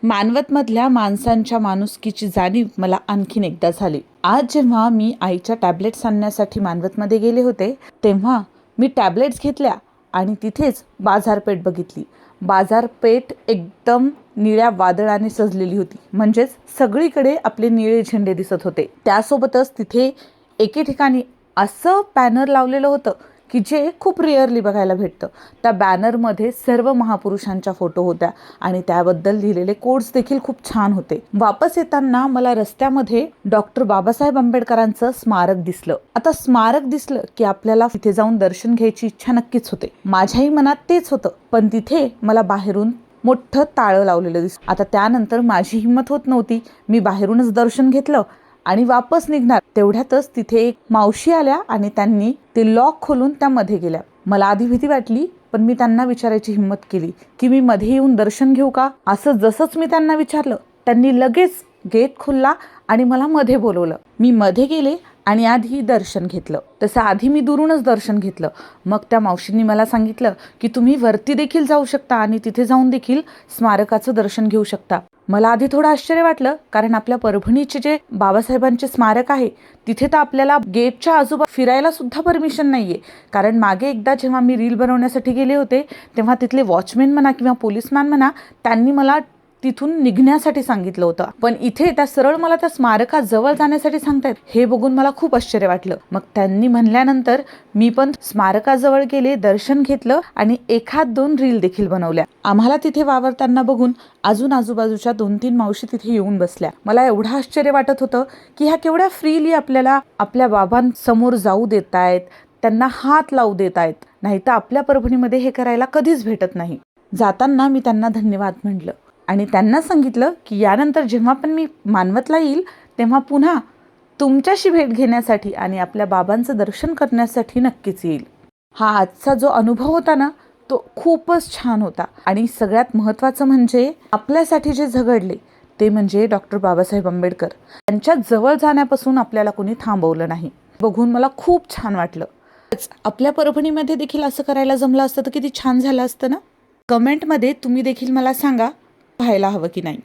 मानवतमधल्या माणसांच्या माणुसकीची जाणीव मला आणखीन एकदा झाली. आज जेव्हा मी आईच्या टॅबलेट्स आणण्यासाठी मानवतमध्ये गेले होते, तेव्हा मी टॅबलेट्स घेतल्या आणि तिथेच बाजारपेठ बघितली. बाजारपेठ एकदम निळ्या वादळाने सजलेली होती. म्हणजेच सगळीकडे आपले निळे झेंडे दिसत होते. त्यासोबतच तिथे एके ठिकाणी असं बॅनर लावलेलं होतं की जे खूप रेअरली बघायला भेटतं. त्या बॅनरमध्ये सर्व महापुरुषांच्या फोटो होत्या आणि त्याबद्दल लिहिलेले कोट्स देखील खूप छान होते. वापस येताना मला रस्त्यामध्ये डॉक्टर बाबासाहेब आंबेडकरांचं स्मारक दिसलं. आता स्मारक दिसलं की आपल्याला तिथे जाऊन दर्शन घ्यायची इच्छा नक्कीच होते. माझ्याही मनात तेच होतं, पण तिथे मला बाहेरून मोठं ताळं लावलेलं दिसलं. आता त्यानंतर माझी हिंमत होत नव्हती. मी बाहेरूनच दर्शन घेतलं आणि वापस निघणार तेवढ्यातच तिथे एक मावशी आल्या आणि त्यांनी ते लॉक खोलून त्यामध्ये गेल्या. मला आधी भीती वाटली, पण मी त्यांना विचारायची हिंमत केली की मी मध्ये येऊन दर्शन घेऊ का. असं जसंच मी त्यांना विचारलं, त्यांनी लगेच गेट खोलला आणि मला मध्ये बोलवलं. मी मध्ये गेले आणि आधी दर्शन घेतलं. तसं आधी मी दुरूनच दर्शन घेतलं. मग त्या मावशींनी मला सांगितलं की तुम्ही वरती देखील जाऊ शकता आणि तिथे जाऊन देखील स्मारकाचं दर्शन घेऊ शकता. मला आधी थोडं आश्चर्य वाटलं, कारण आपल्या परभणीचे जे बाबासाहेबांचे स्मारक आहे तिथे तर आपल्याला गेटच्या आजूबाजू फिरायला सुद्धा परमिशन नाहीये. कारण मागे एकदा जेव्हा मी रील बनवण्यासाठी गेले होते, तेव्हा तिथले वॉचमॅन म्हणा किंवा पोलीसमॅन म्हणा, त्यांनी मला तिथून निघण्यासाठी सांगितलं होतं. पण इथे त्या सरळ मला त्या स्मारकाजवळ जाण्यासाठी सांगतायत. हे बघून मला खूप आश्चर्य वाटलं. मग त्यांनी म्हणल्यानंतर मी पण स्मारकाजवळ गेले, दर्शन घेतलं आणि एखाद दोन रील देखील बनवल्या. आम्हाला तिथे वावरताना बघून अजून आजूबाजूच्या 2-3 मावशी तिथे येऊन बसल्या. मला एवढं आश्चर्य वाटत होतं की ह्या केवढ्या फ्रीली आपल्याला आपल्या बाबांसमोर जाऊ देत आहेत, त्यांना हात लावू देत आहेत. नाही तर आपल्या परभणीमध्ये हे करायला कधीच भेटत नाही. जाताना मी त्यांना धन्यवाद म्हटलं आणि त्यांना सांगितलं की यानंतर जेव्हा पण मी मानवतला येईल तेव्हा पुन्हा तुमच्याशी भेट घेण्यासाठी आणि आपल्या बाबांचं दर्शन करण्यासाठी नक्कीच येईल. हा आजचा जो अनुभव होता ना, तो खूपच छान होता. आणि सगळ्यात महत्त्वाचं म्हणजे आपल्यासाठी जे झगडले ते म्हणजे डॉक्टर बाबासाहेब आंबेडकर. त्यांच्या जवळ जाण्यापासून आपल्याला कोणी थांबवलं नाही. बघून मला खूप छान वाटलं. आपल्या परभणीमध्ये देखील असं करायला जमलं असतं तर किती छान झालं असतं ना. कमेंटमध्ये तुम्ही देखील मला सांगा, पाहायला हवं की नाही.